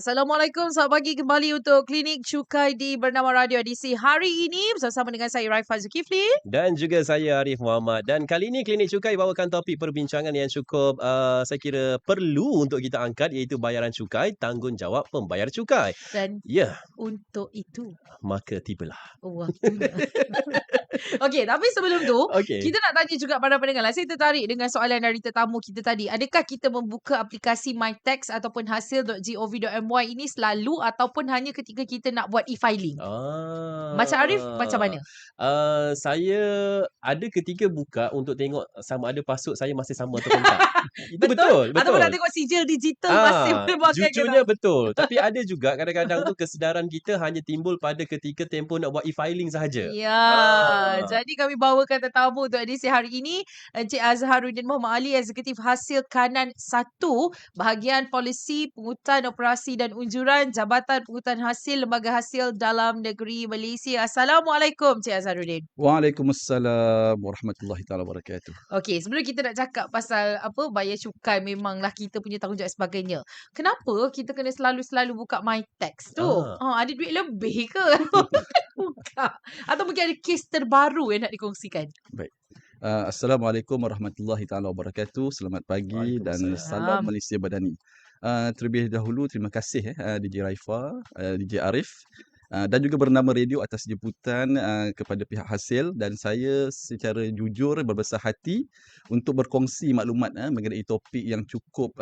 Assalamualaikum, selamat pagi kembali untuk Klinik Cukai di Bernama Radio edisi hari ini bersama dengan saya Raifah Zulkifli. Dan juga saya Arif Muhammad. Dan kali ini Klinik Cukai bawakan topik perbincangan yang cukup saya kira perlu untuk kita angkat, iaitu bayaran cukai, tanggungjawab pembayar cukai. Dan untuk itu maka tibalah waktunya. Okey, tapi sebelum tu kita nak tanya juga pada pendengar lah. Saya tertarik dengan soalan dari tetamu kita tadi. Adakah kita membuka aplikasi MyTax ataupun hasil.gov.my ini selalu ataupun hanya ketika kita nak buat e-filing? Macam Arif macam mana? Saya ada ketika buka untuk tengok sama ada password saya masih sama atau tak. Itu betul. Ataupun nak tengok sijil digital masih boleh pakai ke jujurnya tak? betul. Tapi ada juga kadang-kadang tu kesedaran kita hanya timbul pada ketika tempoh nak buat e-filing sahaja. Jadi kami bawakan tetamu untuk edisi hari ini, Encik Azharuddin Muhammad Ali, Eksekutif Hasil Kanan 1, Bahagian Polisi Pungutan Operasi dan Unjuran, Jabatan Pungutan Hasil Lembaga Hasil Dalam Negeri Malaysia. Assalamualaikum Encik Azharuddin. Waalaikumsalam warahmatullahi taala wabarakatuh. Okey, sebelum kita nak cakap pasal bayar cukai, memanglah kita punya tanggungjawab sebagainya. Kenapa kita kena selalu buka MyTax tu? Ada duit lebih ke? Buka. Atau mungkin ada kes terbaru yang nak dikongsikan? Baik. Assalamualaikum warahmatullahi taala wabarakatuh. Selamat pagi dan salam Malaysia Badani. Terlebih dahulu terima kasih DJ Raifah, DJ Arif dan juga bernama radio atas jemputan kepada pihak hasil, dan saya secara jujur berbesar hati untuk berkongsi maklumat mengenai topik yang cukup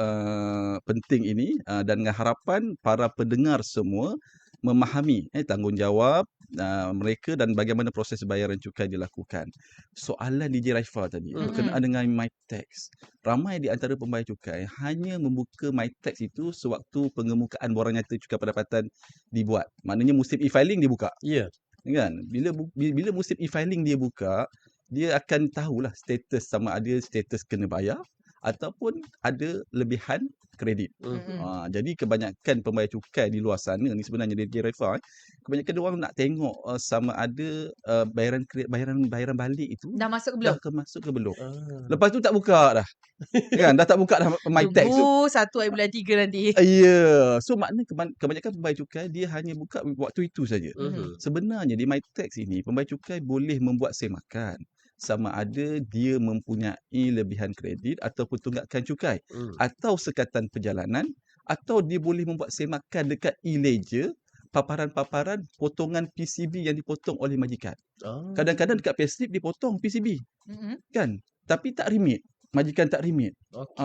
penting ini, dan dengan harapan para pendengar semua memahami tanggungjawab mereka dan bagaimana proses bayaran cukai dilakukan. Soalan DJ Raifah tadi berkenaan dengan MyTax. Ramai di antara pembayar cukai hanya membuka MyTax itu sewaktu pengemukaan borang nyata cukai pendapatan dibuat. Maknanya musim e-filing dia buka. Ya. Kan? Bila musim e-filing dia buka, dia akan tahulah status, sama ada status kena bayar ataupun ada lebihan kredit. Jadi kebanyakan pembayar cukai di luar sana ni sebenarnya DJ Raifah, kebanyakan orang nak tengok sama ada bayaran balik itu dah masuk ke belum? Dah masuk ke belum. Lepas tu tak buka dah. Kan, dah tak buka dah MyTax tu. 1 hari bulan 3 nanti. So maknanya kebanyakan pembayar cukai dia hanya buka waktu itu saja. Sebenarnya di MyTax ini pembayar cukai boleh membuat semakan sama ada dia mempunyai lebihan kredit ataupun tunggakan cukai, atau sekatan perjalanan, atau dia boleh membuat semakan dekat e-ledger paparan-paparan potongan PCB yang dipotong oleh majikan. Kadang-kadang dekat payslip dipotong PCB. Kan? Tapi tak remit. Majikan tak remit.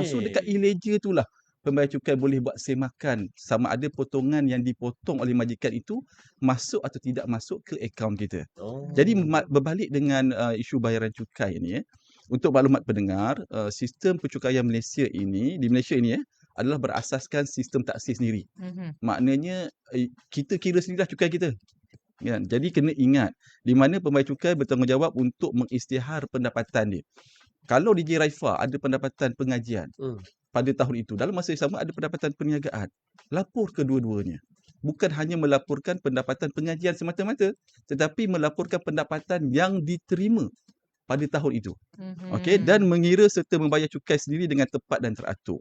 So dekat e-ledger itulah pembayar cukai boleh buat semakan sama ada potongan yang dipotong oleh majikan itu masuk atau tidak masuk ke akaun kita. Jadi berbalik dengan isu bayaran cukai ini, untuk maklumat pendengar, sistem pencukaian Malaysia ini, di Malaysia ini adalah berasaskan sistem taksir sendiri. Maknanya kita kira sendirilah cukai kita. Kan? Jadi kena ingat di mana pembayar cukai bertanggungjawab untuk mengisytihar pendapatan dia. Kalau DJ Raifah ada pendapatan pengajian pada tahun itu, dalam masa yang sama ada pendapatan perniagaan, lapor kedua-duanya. Bukan hanya melaporkan pendapatan pengajian semata-mata, tetapi melaporkan pendapatan yang diterima pada tahun itu. Dan mengira serta membayar cukai sendiri dengan tepat dan teratur.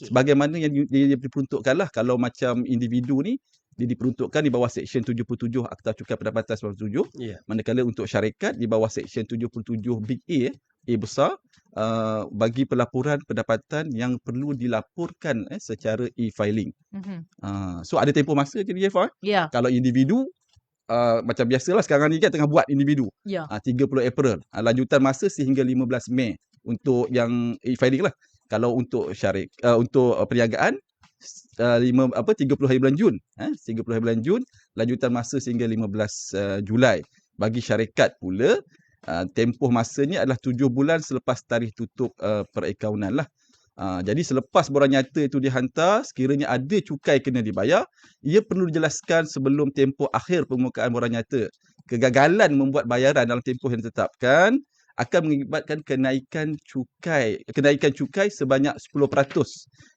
Sebagaimana yang diperuntukkanlah. Kalau macam individu ni, dia diperuntukkan di bawah Seksyen 77 Akta Cukai Pendapatan 97. Manakala untuk syarikat di bawah Seksyen 77 Big A besar, bagi pelaporan pendapatan yang perlu dilaporkan secara e-filing. So ada tempoh masa je dia, Kalau individu, macam biasalah sekarang ni kan tengah buat individu. 30 April. Lanjutan masa sehingga 15 Mei untuk yang e-filing lah. Kalau untuk untuk perniagaan, 30 hari bulan Jun. 30 hari bulan Jun, lanjutan masa sehingga 15 Julai. Bagi syarikat pula, tempoh masanya adalah 7 bulan selepas tarikh tutup perakaunan lah. Jadi selepas borang nyata itu dihantar, sekiranya ada cukai kena dibayar, ia perlu dijelaskan sebelum tempoh akhir permukaan borang nyata. Kegagalan membuat bayaran dalam tempoh yang ditetapkan akan mengakibatkan kenaikan cukai sebanyak 10%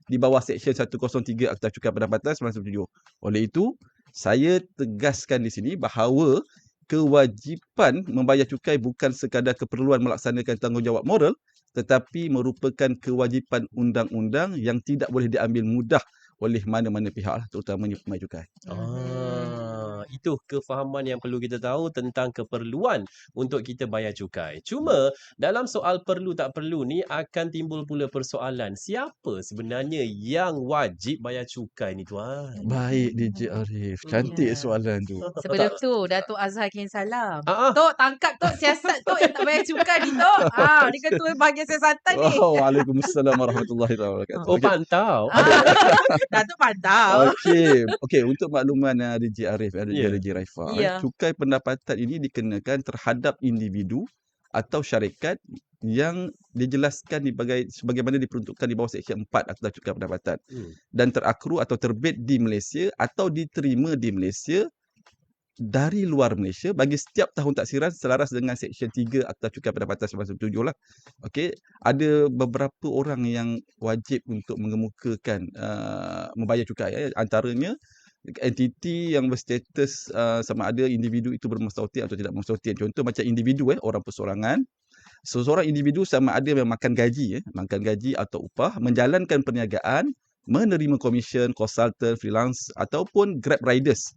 di bawah Seksyen 103 Akta Cukai Pendapatan 1997. Oleh itu, saya tegaskan di sini bahawa kewajipan membayar cukai bukan sekadar keperluan melaksanakan tanggungjawab moral, tetapi merupakan kewajipan undang-undang yang tidak boleh diambil mudah oleh mana-mana pihak lah, terutamanya pembayar cukai. Itu kefahaman yang perlu kita tahu tentang keperluan untuk kita bayar cukai. Cuma dalam soal perlu tak perlu ni akan timbul pula persoalan, siapa sebenarnya yang wajib bayar cukai ni tuan? Baik DJ Arif, cantik soalan tu. Sebelum tu Datuk Azhar kirim salam. Ah, ah. Tok tangkap tok siasat tok yang tak bayar cukai ni tok. Ni ketua bahagian siasatan ni. Waalaikumsalam warahmatullahi wabarakatuh. Oh, pantau. Datuk pantau. Okey, untuk makluman DJ Arif dan DJ Raifah, Ya. cukai pendapatan ini dikenakan terhadap individu atau syarikat yang dijelaskan sebagaimana diperuntukkan di bawah Seksyen 4 Akta Cukai Pendapatan dan terakru atau terbit di Malaysia atau diterima di Malaysia dari luar Malaysia bagi setiap tahun taksiran selaras dengan Seksyen 3 Akta Cukai Pendapatan 1997 lah. Okey, ada beberapa orang yang wajib untuk mengemukakan membayar cukai. Antaranya entiti yang berstatus sama ada individu itu bermustautin atau tidak bermustautin. Contoh macam individu orang persorangan. Seseorang individu sama ada yang makan gaji atau upah, menjalankan perniagaan, menerima komisen, konsultan, freelance ataupun Grab riders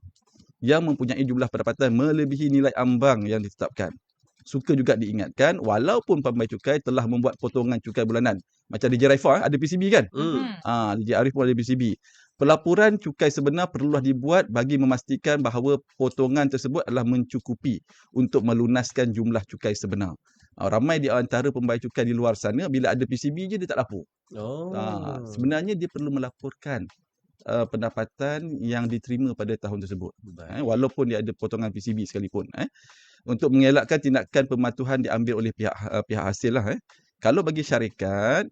yang mempunyai jumlah pendapatan melebihi nilai ambang yang ditetapkan. Suka juga diingatkan, walaupun pembayar cukai telah membuat potongan cukai bulanan. Macam DJ Raifah ada PCB kan? DJ Arif pun ada PCB. Pelaporan cukai sebenar perlulah dibuat bagi memastikan bahawa potongan tersebut adalah mencukupi untuk melunaskan jumlah cukai sebenar. Ramai di antara pembayar cukai di luar sana, bila ada PCB je dia tak lapor. Sebenarnya dia perlu melaporkan pendapatan yang diterima pada tahun tersebut. Walaupun dia ada potongan PCB sekalipun. Untuk mengelakkan tindakan pematuhan diambil oleh pihak hasil lah. Kalau bagi syarikat,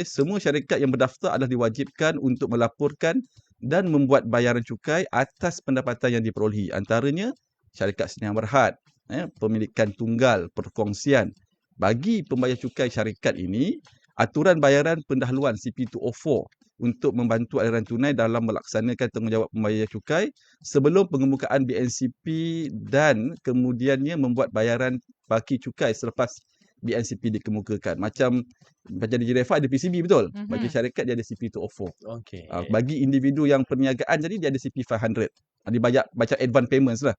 semua syarikat yang berdaftar adalah diwajibkan untuk melaporkan dan membuat bayaran cukai atas pendapatan yang diperolehi. Antaranya syarikat Sdn Bhd, pemilikan tunggal, perkongsian. Bagi pembayar cukai syarikat ini, aturan bayaran pendahuluan CP204 untuk membantu aliran tunai dalam melaksanakan tanggungjawab pembayar cukai sebelum pengemukaan BNCP dan kemudiannya membuat bayaran baki cukai selepas BNCP dikemukakan. Macam DJ Raifah ada PCB betul. Bagi syarikat dia ada CP204. Bagi individu yang perniagaan jadi dia ada CP500. Dia bayar macam advance payments lah.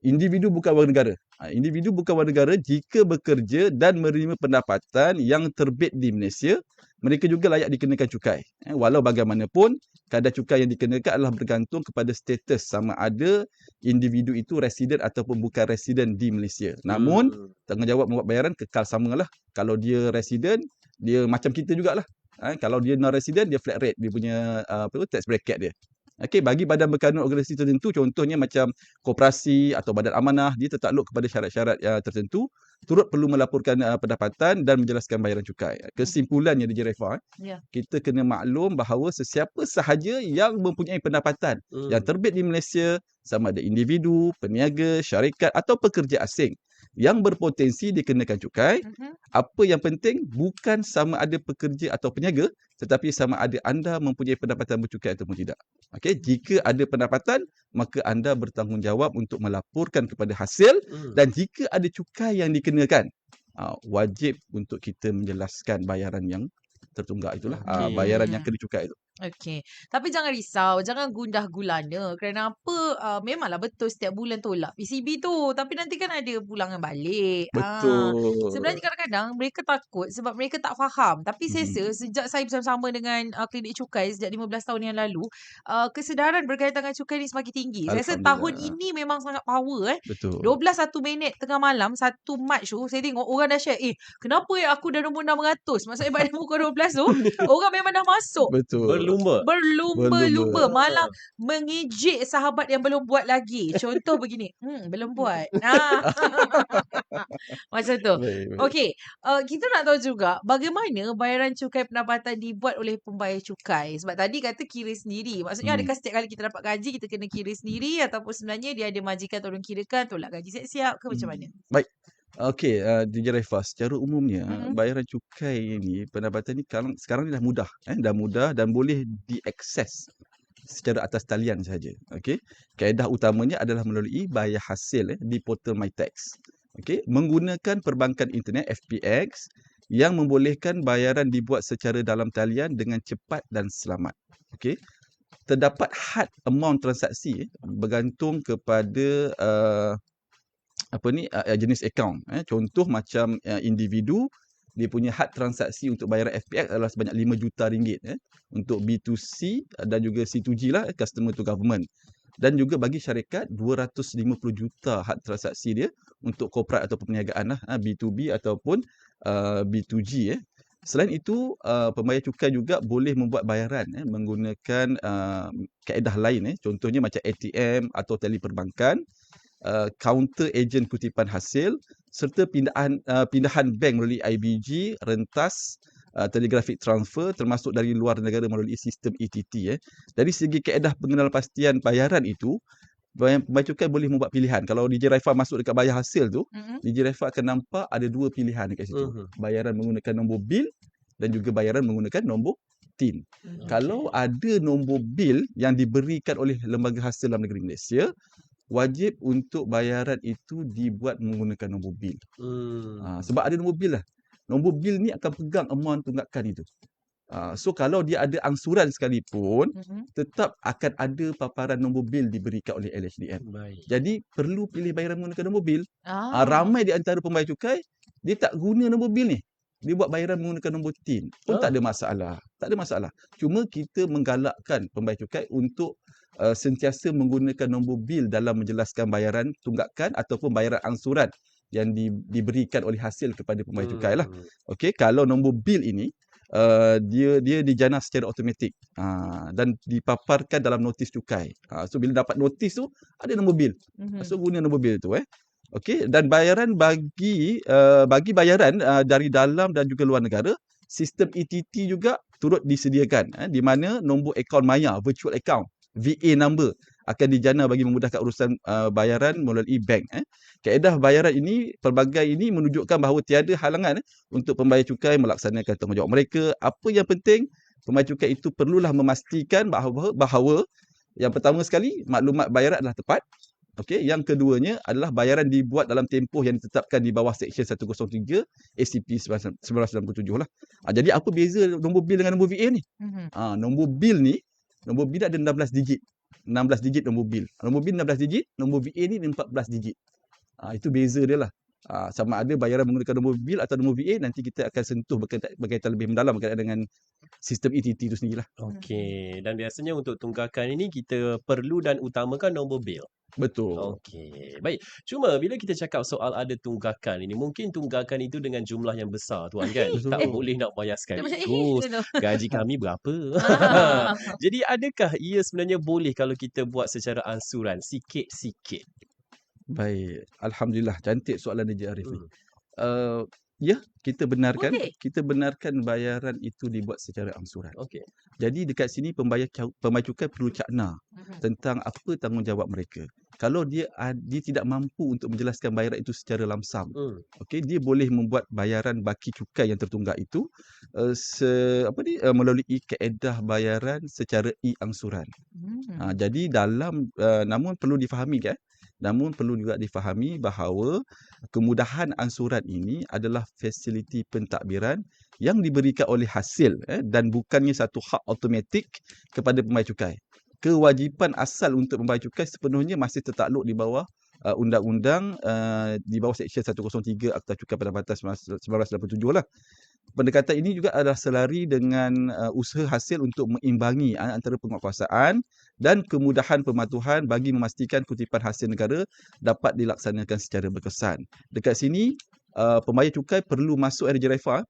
Individu bukan warga negara. Individu bukan warga negara jika bekerja dan menerima pendapatan yang terbit di Malaysia, mereka juga layak dikenakan cukai. Walau bagaimanapun, kadar cukai yang dikenakan adalah bergantung kepada status sama ada individu itu residen ataupun bukan residen di Malaysia. Namun, tanggungjawab membuat bayaran kekal samalah. Kalau dia residen, dia macam kita jugalah. Kalau dia non-residen, dia flat rate, dia punya tax bracket dia. Bagi badan berkanun organisasi tertentu, contohnya macam koperasi atau badan amanah, dia tertakluk kepada syarat-syarat tertentu, turut perlu melaporkan pendapatan dan menjelaskan bayaran cukai. Kesimpulannya DJ Raifah, kita kena maklum bahawa sesiapa sahaja yang mempunyai pendapatan yang terbit di Malaysia, sama ada individu, peniaga, syarikat atau pekerja asing yang berpotensi dikenakan cukai, apa yang penting bukan sama ada pekerja atau peniaga, tetapi sama ada anda mempunyai pendapatan bercukai ataupun tidak. Jika ada pendapatan, maka anda bertanggungjawab untuk melaporkan kepada hasil, dan jika ada cukai yang dikenakan, wajib untuk kita menjelaskan bayaran yang tertunggak itulah, bayaran yang kena cukai itu. Tapi jangan risau, jangan gundah gulana. Kerana apa? Memanglah betul setiap bulan tolak PCB tu, tapi nanti kan ada pulangan balik. Betul. Sebenarnya kadang-kadang mereka takut sebab mereka tak faham. Tapi saya rasa sejak saya bersama-sama dengan klinik cukai sejak 15 tahun yang lalu, kesedaran berkaitan dengan cukai ni semakin tinggi. Saya rasa tahun ini memang sangat power. Betul. 12 1 minit tengah malam 1 Mac tu, saya tengok orang dah share, kenapa aku dah nombor 600? Maksudnya pada muka 12 tu, orang memang dah masuk. Betul. Berlumba-lumba. Malah mengejek sahabat yang belum buat lagi. Contoh begini, belum buat. Macam tu. Kita nak tahu juga bagaimana bayaran cukai pendapatan dibuat oleh pembayar cukai. Sebab tadi kata kira sendiri. Maksudnya adakah setiap kali kita dapat gaji, kita kena kira sendiri, ataupun sebenarnya dia ada majikan tolong kirakan, tolak gaji siap-siap ke macam mana? Baik. DJ Raifah, secara umumnya bayaran cukai ini, pendapatan ni sekarang ni dah mudah, dah mudah dan boleh diakses secara atas talian sahaja. Kaedah utamanya adalah melalui bayar hasil di portal MyTax. Menggunakan perbankan internet FPX yang membolehkan bayaran dibuat secara dalam talian dengan cepat dan selamat. Okey. Terdapat had amount transaksi bergantung kepada jenis akaun. Contoh macam individu, dia punya had transaksi untuk bayaran FPX adalah sebanyak RM5 juta untuk B2C dan juga C2G lah, customer to government. Dan juga bagi syarikat 250 juta had transaksi dia untuk korporat atau perniagaan lah, B2B ataupun B2G. Selain itu, pembayar cukai juga boleh membuat bayaran menggunakan kaedah lain, contohnya macam ATM atau tele perbankan, counter agent kutipan hasil, serta pindahan bank melalui IBG, rentas, telegraphic transfer termasuk dari luar negara melalui sistem ETT. Dari segi kaedah pengenalpastian bayaran itu, pembayar cukai boleh membuat pilihan. Kalau DJ Raifa masuk dekat bayar hasil tu, DJ Raifa akan nampak ada 2 pilihan dekat situ. Bayaran menggunakan nombor bil dan juga bayaran menggunakan nombor TIN. Kalau ada nombor bil yang diberikan oleh Lembaga Hasil dalam negeri Malaysia, wajib untuk bayaran itu dibuat menggunakan nombor bil. Sebab ada nombor bil lah. Nombor bil ni akan pegang amount tunggakan itu. So kalau dia ada angsuran sekalipun, tetap akan ada paparan nombor bil diberikan oleh LHDN. Jadi perlu pilih bayaran menggunakan nombor bil. Ramai di antara pembayar cukai, dia tak guna nombor bil ni. Dia buat bayaran menggunakan nombor TIN. Pun tak ada masalah. Tak ada masalah. Cuma kita menggalakkan pembayar cukai untuk sentiasa menggunakan nombor bil dalam menjelaskan bayaran tunggakan ataupun bayaran angsuran yang diberikan oleh hasil kepada pembayar cukai lah. Okey, kalau nombor bil ini dia dijana secara automatik dan dipaparkan dalam notis cukai. So bila dapat notis tu ada nombor bil. So guna nombor bil tu. Okey, dan bayaran bagi bayaran dari dalam dan juga luar negara, sistem ETT juga turut disediakan di mana nombor akaun maya, virtual account, VA number akan dijana bagi memudahkan urusan bayaran melalui bank. Kaedah bayaran ini, pelbagai ini menunjukkan bahawa tiada halangan untuk pembayar cukai melaksanakan tanggungjawab mereka. Apa yang penting, pembayar cukai itu perlulah memastikan bahawa yang pertama sekali, maklumat bayaran adalah tepat. Okey, yang keduanya adalah bayaran dibuat dalam tempoh yang ditetapkan di bawah Seksyen 103 ACP 1997 lah. Jadi apa beza nombor bil dengan nombor VA ni? Nombor bil ada 16 digit. 16 digit nombor bil. Nombor bil 16 digit, nombor VA ni 14 digit. Itu beza dia lah. Sama ada bayaran menggunakan nombor bil atau nombor VA, nanti kita akan sentuh berkaitan lebih mendalam berkaitan dengan sistem ETT itu sendirilah. Okey, dan biasanya untuk tunggakan ini kita perlu dan utamakan nombor bil. Betul. Okey, baik. Cuma bila kita cakap soal ada tunggakan ini, mungkin tunggakan itu dengan jumlah yang besar tuan kan. Tak boleh nak bayar sekaligus. Gaji kami berapa? Jadi adakah ia sebenarnya boleh kalau kita buat secara ansuran sikit-sikit? Baik, alhamdulillah, cantik soalan DJ Arif ni. Ya, kita benarkan bayaran itu dibuat secara angsuran. Okey. Jadi dekat sini pembayar cukai perlu cakna tentang apa tanggungjawab mereka. Kalau dia tidak mampu untuk menjelaskan bayaran itu secara lamsam, okey, dia boleh membuat bayaran baki cukai yang tertunggak itu melalui kaedah bayaran secara e-angsuran. Jadi namun perlu difahami Namun perlu juga difahami bahawa kemudahan angsuran ini adalah fasiliti pentadbiran yang diberikan oleh hasil dan bukannya satu hak automatik kepada pembayar cukai. Kewajipan asal untuk pembayar cukai sepenuhnya masih tertakluk di bawah undang-undang di bawah Seksyen 103 Akta Cukai Pendapatan 1987 lah. Pendekatan ini juga adalah selari dengan usaha hasil untuk mengimbangi antara penguatkuasaan dan kemudahan pematuhan bagi memastikan kutipan hasil negara dapat dilaksanakan secara berkesan. Dekat sini, pembayar cukai perlu masuk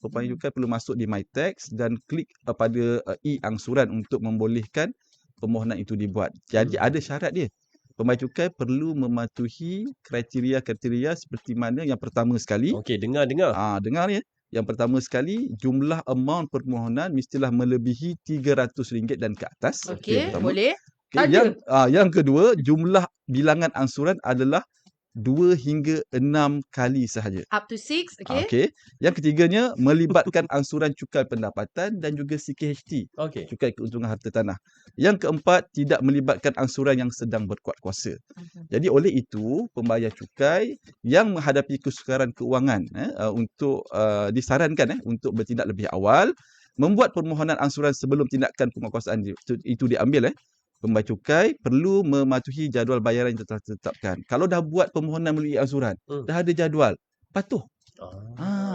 pembayar cukai perlu masuk di MyTax dan klik pada e-angsuran untuk membolehkan permohonan itu dibuat. Jadi ada syarat dia. Pembayar cukai perlu mematuhi kriteria-kriteria seperti mana yang pertama sekali. Okey, dengar. Dengar ya. Yang pertama sekali, jumlah amount permohonan mestilah melebihi RM300 dan ke atas. Okey, boleh. Yang kedua, jumlah bilangan angsuran adalah 2 hingga 6 kali sahaja. Up to 6, okay. Okey. Yang ketiganya, melibatkan angsuran cukai pendapatan dan juga CKHT, Okey. cukai keuntungan harta tanah. Yang keempat, tidak melibatkan angsuran yang sedang berkuat kuasa. Jadi oleh itu, pembayar cukai yang menghadapi kesukaran keuangan untuk disarankan untuk bertindak lebih awal, membuat permohonan angsuran sebelum tindakan penguatkuasaan itu diambil. Pembayar cukai perlu mematuhi jadual bayaran yang telah ditetapkan. Kalau dah buat permohonan melalui angsuran, dah ada jadual, patuh.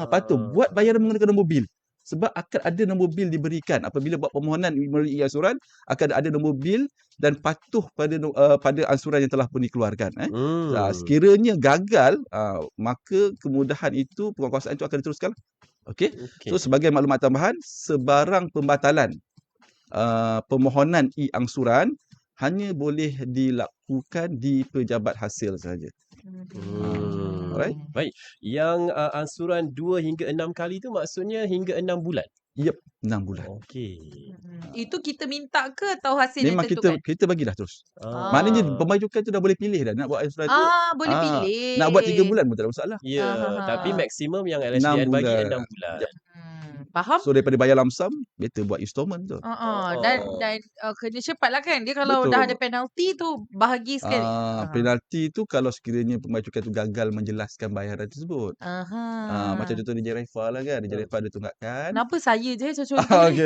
Patuh. Buat bayaran menggunakan nombor bil. Sebab akan ada nombor bil diberikan. Apabila buat permohonan melalui angsuran, akan ada nombor bil dan patuh pada angsuran yang telah pun dikeluarkan. Sekiranya gagal, maka kemudahan itu, penguatkuasaan itu akan diteruskan. Okey. So sebagai maklumat tambahan, sebarang pembatalan permohonan e-angsuran hanya boleh dilakukan di pejabat hasil sahaja. Alright. Baik. Yang angsuran 2 hingga 6 kali tu maksudnya hingga 6 bulan? Yep, 6 bulan. Okey. Itu kita minta ke atau hasil Memang yang tentukan? kita bagilah terus. Maknanya pembayar cukai tu dah boleh pilih dah nak buat angsuran tu. Boleh pilih. Nak buat 3 bulan pun tak ada masalah. Ya, tapi maksimum yang LHDN bagi 6 bulan. Yep. Faham? So daripada bayar lump sum, better buat installment tu. Dan kena cepat lah kan. Dia kalau dah ada penalti tu bahagi sekali. Penalti tu kalau sekiranya pembayar cukai tu gagal menjelaskan bayaran tersebut. Macam contoh DJ Refa lah kan. DJ Refa ada tunggakan. Kenapa saya je macam contoh ni?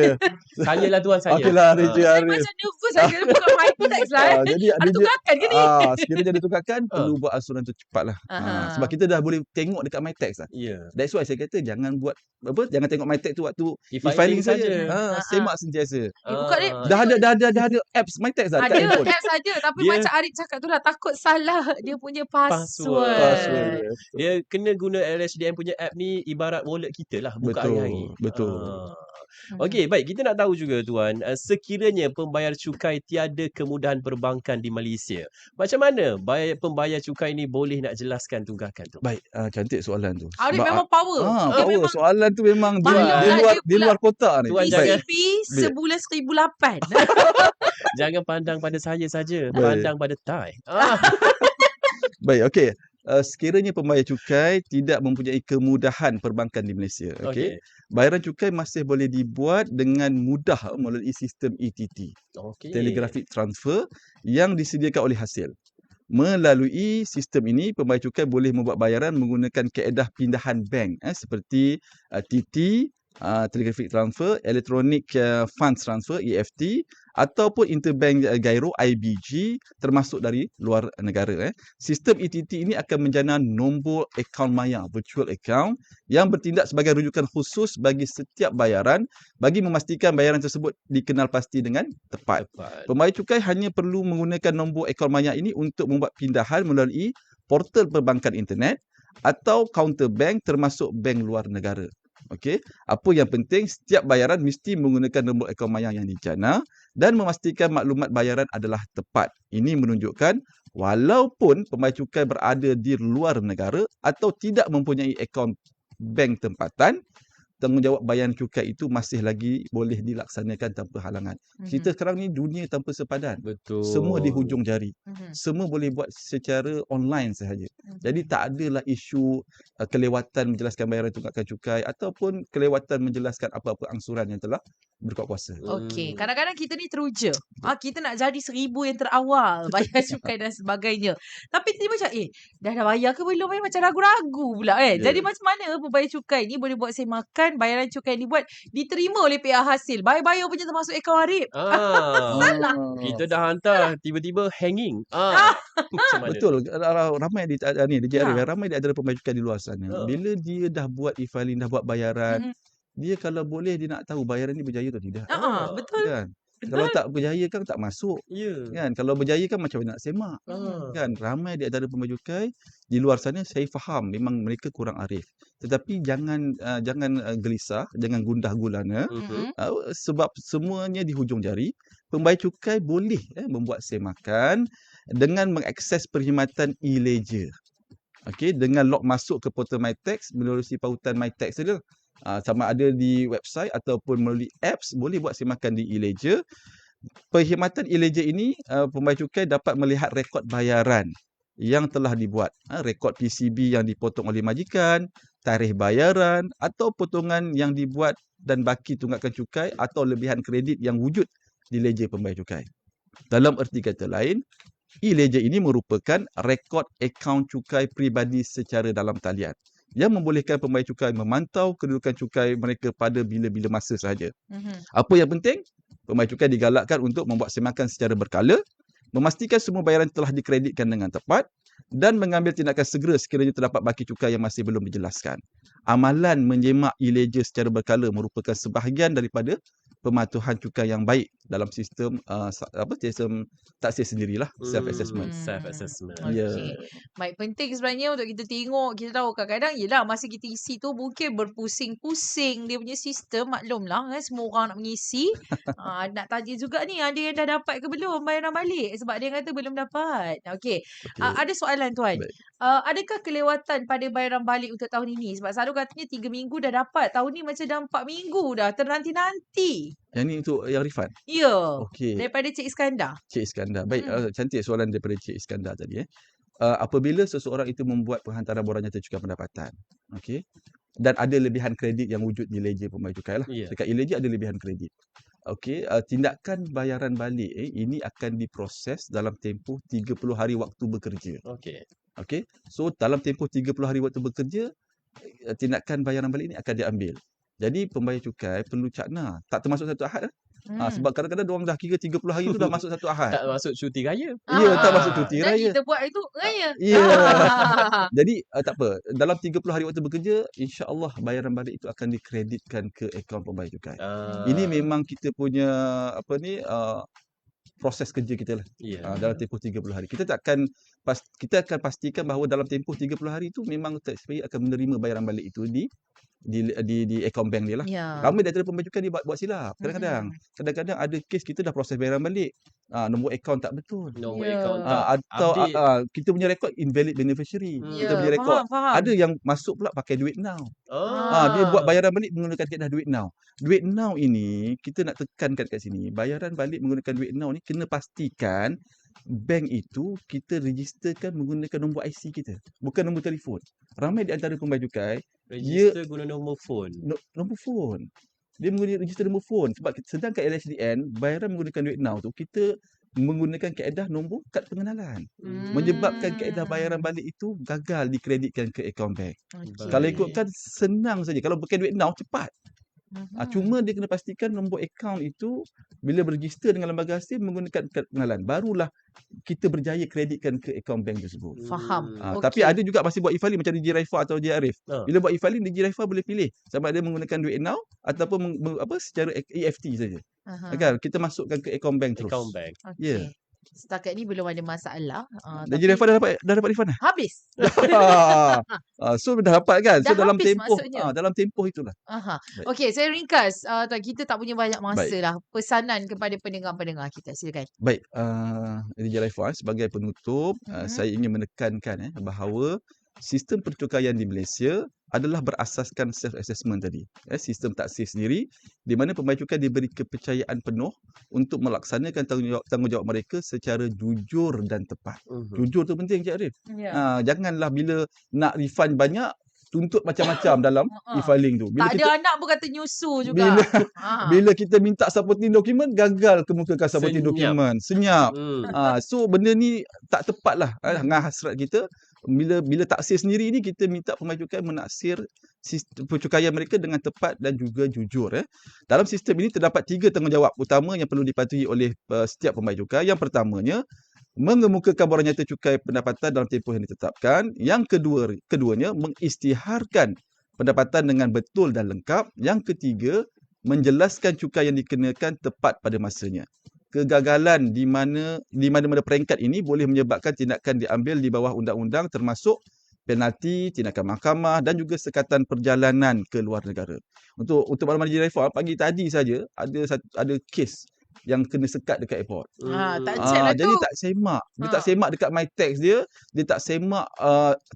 Saya lah tuan saya. Okey lah DJ Saya Arif. macam nervous saja buka MyTax lah. Jadi ada tunggakan ke ni? Sekiranya ada tunggakan, perlu buat angsuran tu cepat lah. Sebab kita dah boleh tengok dekat MyTax lah. That's why saya kata jangan buat jangan tengok MyTax tu waktu e-filing saja. Semak sentiasa. Buka ni. Dah ada apps MyTax dah. Ada apps saja tapi macam Arif cakap tu lah, takut salah dia punya password. Dia kena guna LHDN punya app ni ibarat wallet kita lah buka hari-hari. Betul. Okey, baik, kita nak tahu juga tuan, sekiranya pembayar cukai tiada kemudahan perbankan di Malaysia, macam mana pembayar cukai ni boleh nak jelaskan tunggakan tu? Baik, cantik soalan tu. Arif memang power. Power. Soalan tu memang di luar kotak ni. PCP sebulan 1,008. Jangan pandang pada saya saja, pandang pada Tai. Baik, okey. Sekiranya pembayar cukai tidak mempunyai kemudahan perbankan di Malaysia, okey. Bayaran cukai masih boleh dibuat dengan mudah melalui sistem ETT, Telegraphic Transfer, yang disediakan oleh hasil. Melalui sistem ini, pembayar cukai boleh membuat bayaran menggunakan kaedah pindahan bank seperti TT, Telegraphic Transfer, Electronic Funds Transfer (EFT), ataupun Interbank Giro (IBG), termasuk dari luar negara. Sistem ETT ini akan menjana nombor akaun maya (virtual account) yang bertindak sebagai rujukan khusus bagi setiap bayaran bagi memastikan bayaran tersebut dikenal pasti dengan tepat. Pembayar cukai hanya perlu menggunakan nombor akaun maya ini untuk membuat pindahan melalui portal perbankan internet atau kaunter bank termasuk bank luar negara. Okey, apa yang penting setiap bayaran mesti menggunakan nombor akaun maya yang dijana dan memastikan maklumat bayaran adalah tepat. Ini menunjukkan walaupun pembayar cukai berada di luar negara atau tidak mempunyai akaun bank tempatan, tanggungjawab bayaran cukai itu masih lagi boleh dilaksanakan tanpa halangan. Kita sekarang ni dunia tanpa sepadan. Betul. Semua di hujung jari. Semua boleh buat secara online sahaja. Jadi tak adalah isu kelewatan menjelaskan bayaran tunggakan cukai ataupun kelewatan menjelaskan apa-apa angsuran yang telah berkuat kuasa. Okey, kadang-kadang kita ni teruja. Kita nak jadi 1,000 yang terawal bayar cukai dan sebagainya. Tapi tiba macam dah bayar ke belum? Macam ragu-ragu pula kan. Jadi macam mana pembayar cukai ni boleh buat semakan bayaran cukai ni buat diterima oleh pihak hasil. Bayar-bayar punya termasuk akaun Arif. Salah. Kita dah hantar tiba-tiba hanging. Macam mana? Betul. Ramai di DJ Arif, ramai di antara pembayar cukai di luar sana. Bila dia dah buat e-filing, dah buat bayaran, dia kalau boleh dia nak tahu bayaran ni berjaya atau tidak. Betul. Kan? Kalau tak berjaya kan tak masuk. Kan? Kalau berjaya kan macam mana nak semak. Kan? Ramai di antara pembayar cukai di luar sana, saya faham memang mereka kurang arif. Tetapi jangan gelisah, jangan gundah gulana. Sebab semuanya di hujung jari. Pembayar cukai boleh membuat semakan dengan mengakses perkhidmatan e-ledger. Okey, dengan log masuk ke portal MyTax melalui pautan MyTax saja. Sama ada di website ataupun melalui apps, boleh buat semakan di e-ledger. Perkhidmatan e-ledger ini, pembayar cukai dapat melihat rekod bayaran yang telah dibuat. Rekod PCB yang dipotong oleh majikan, tarikh bayaran atau potongan yang dibuat dan baki tunggakan cukai atau lebihan kredit yang wujud di ledger pembayar cukai. Dalam erti kata lain, e-ledger ini merupakan rekod akaun cukai peribadi secara dalam talian yang membolehkan pembayar cukai memantau kedudukan cukai mereka pada bila-bila masa sahaja. Apa yang penting? Pembayar cukai digalakkan untuk membuat semakan secara berkala, memastikan semua bayaran telah dikreditkan dengan tepat dan mengambil tindakan segera sekiranya terdapat baki cukai yang masih belum dijelaskan. Amalan menyemak e-ledger secara berkala merupakan sebahagian daripada pematuhan cukai yang baik dalam sistem sistem taksir sendirilah, self-assessment. Self-assessment. Okey. Baik, penting sebenarnya untuk kita tengok, kita tahu kadang-kadang yelah masa kita isi tu mungkin berpusing-pusing dia punya sistem, maklumlah kan semua orang nak mengisi. Nak tanya juga ni ada yang dah dapat ke belum bayaran balik sebab dia kata belum dapat. Okey. Ada soalan tuan. Adakah kelewatan pada bayaran balik untuk tahun ini? Sebab selalu katanya 3 minggu dah dapat. Tahun ni macam dah 4 minggu dah. Ternanti-nanti. Yang ni untuk yang refund? Ya. Okey. Daripada Cik Iskandar. Cik Iskandar. Baik, cantik soalan daripada Cik Iskandar tadi. Apabila seseorang itu membuat penghantaran borang nyata cukai pendapatan, okey, dan ada lebihan kredit yang wujud di ledger pembayar cukai lah. Dekat e-ledger ada lebihan kredit. Okey, tindakan bayaran balik ini akan diproses dalam tempoh 30 hari waktu bekerja. Okey. So dalam tempoh 30 hari waktu bekerja, tindakan bayaran balik ini akan diambil. Jadi pembayar cukai perlu cakna, tak termasuk satu ahad lah. Sebab kadang-kadang diorang dah kira 30 hari tu dah masuk satu ahad. Tak masuk cuti raya. Ya, tak masuk cuti raya. Dan kita buat itu raya. Ya. Jadi tak apa, dalam 30 hari waktu bekerja, insya-Allah bayaran balik itu akan dikreditkan ke akaun pembayar cukai. Ini memang kita punya proses kerja kita lah. Dalam tempoh 30 hari. Kita akan pastikan bahawa dalam tempoh 30 hari itu memang taxpayer akan menerima bayaran balik itu di akaun bank dia lah. Ramai daripada pembayar cukai dia buat silap. Kadang-kadang ada kes kita dah proses bayaran balik. Nombor akaun tak betul. Nombor akaun atau kita punya rekod invalid beneficiary. Kita punya rekod. Ada yang masuk pula pakai duit now. Dia buat bayaran balik menggunakan kaedah duit now. Duit now ini kita nak tekankan kat sini. Bayaran balik menggunakan duit now ni kena pastikan bank itu kita registerkan menggunakan nombor IC kita, bukan nombor telefon. Ramai di antara pembayar cukai register guna nombor phone. Nombor phone. Dia menggunakan register nombor phone sebab sedangkan LHDN bayaran menggunakan duit now tu kita menggunakan kaedah nombor kad pengenalan. Menyebabkan kaedah bayaran balik itu gagal dikreditkan ke akaun bank. Kalau ikutkan senang saja. Kalau pakai duit now cepat. Cuma dia kena pastikan nombor akaun itu bila berregister dengan lembaga hasil menggunakan kad pengenalan, barulah kita berjaya kreditkan ke akaun bank tersebut. Faham. Tapi ada juga masih buat e-filing macam Digi Raifa atau Digi Arif. Bila buat e-filing, Digi Raifa boleh pilih sama ada menggunakan duit now ataupun secara EFT saja. Kan kita masukkan ke akaun bank terus. Akaun bank. Ya. Setakat ni belum ada masalah. Digi Raifa dah dapat refund dah? Habis. So dah dapat kan? So Dah dalam habis tempoh maksudnya. dalam tempoh itulah. Okey, saya ringkas. Kita tak punya banyak masa lah. Pesanan kepada pendengar-pendengar kita. Silakan. Baik, Digi Raifa sebagai penutup, saya ingin menekankan bahawa sistem percukaian di Malaysia adalah berasaskan self-assessment tadi. Sistem taksir sendiri di mana pembayar cukai diberi kepercayaan penuh untuk melaksanakan tanggungjawab mereka secara jujur dan tepat. Jujur tu penting, Cik Arif. Janganlah bila nak refund banyak tuntut macam-macam dalam e-filing tu. Bila tak ada anak pun kata nyusu juga. Bila kita minta supporting dokumen, gagal kemukakan supporting dokumen. Senyap. So benda ni tak tepat lah dengan hasrat kita. Bila taksir sendiri ni kita minta pembayar cukai menaksir sistem percukaian mereka dengan tepat dan juga jujur. Dalam sistem ini terdapat 3 tanggungjawab utama yang perlu dipatuhi oleh setiap pembayar cukai. Yang pertamanya, mengemukakan borang nyata cukai pendapatan dalam tempoh yang ditetapkan. Yang keduanya, mengisytiharkan pendapatan dengan betul dan lengkap. Yang ketiga, menjelaskan cukai yang dikenakan tepat pada masanya. Kegagalan di mana-mana peringkat ini boleh menyebabkan tindakan diambil di bawah undang-undang termasuk penalti, tindakan mahkamah dan juga sekatan perjalanan ke luar negara. Untuk makluman Digi Raifa, pagi tadi saja ada kes yang kena sekat dekat airport. Tak check lah jadi tak semak. Dia tak semak dekat MyTax dia tak semak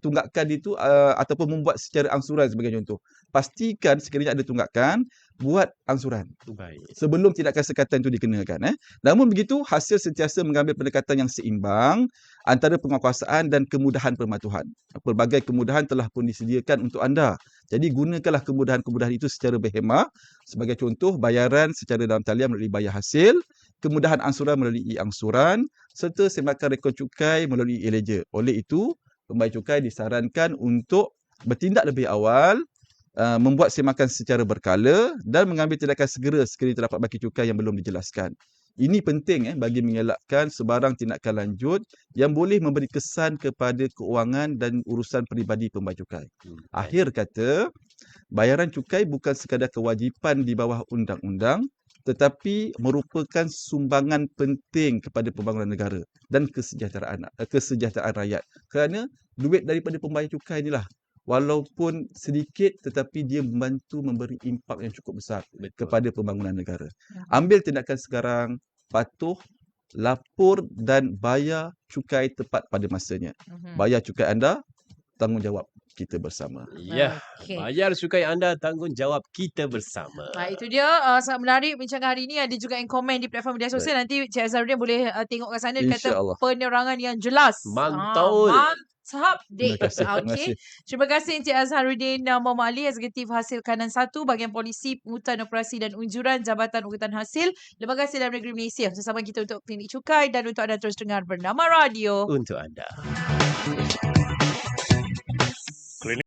tunggakan itu ataupun membuat secara angsuran sebagai contoh. Pastikan sekiranya ada tunggakan, buat angsuran Baik. sebelum tindakan sekatan itu dikenakan. Namun begitu, hasil sentiasa mengambil pendekatan yang seimbang antara penguasaan dan kemudahan pematuhan. Pelbagai kemudahan telah pun disediakan untuk anda. Jadi gunakanlah kemudahan-kemudahan itu secara berhemah. Sebagai contoh, bayaran secara dalam talian melalui bayar hasil, kemudahan angsuran melalui e-angsuran, serta semakan rekod cukai melalui e-ledger. Oleh itu, pembayar cukai disarankan untuk bertindak lebih awal, membuat semakan secara berkala dan mengambil tindakan segera sekiranya terdapat baki cukai yang belum dijelaskan. Ini penting bagi mengelakkan sebarang tindakan lanjut yang boleh memberi kesan kepada keuangan dan urusan peribadi pembayar cukai. Akhir kata, bayaran cukai bukan sekadar kewajipan di bawah undang-undang, tetapi merupakan sumbangan penting kepada pembangunan negara dan kesejahteraan rakyat. Kerana duit daripada pembayar cukai inilah, walaupun sedikit tetapi dia membantu memberi impak yang cukup besar kepada pembangunan negara. Ambil tindakan sekarang, patuh, lapor dan bayar cukai tepat pada masanya. Bayar cukai anda, tanggungjawab kita bersama. Ya, bayar cukai anda, tanggungjawab kita bersama. Itu dia sangat menarik bincangan hari ini. Ada juga yang komen di platform media sosial. Nanti Cik Azharuddin boleh tengok kat sana. Dia kata penerangan yang jelas. Mantul. Mantap dek. Terima kasih. Terima kasih Encik Azharuddin Muhammad Ali, Eksekutif Hasil Kanan 1, Bahagian Polisi, Pengurutan Operasi dan Unjuran Jabatan Urutan Hasil, Lembaga Hasil Dalam Negeri Malaysia. Bersama kita untuk Klinik Cukai dan untuk anda terus dengar Bernama Radio. Untuk anda.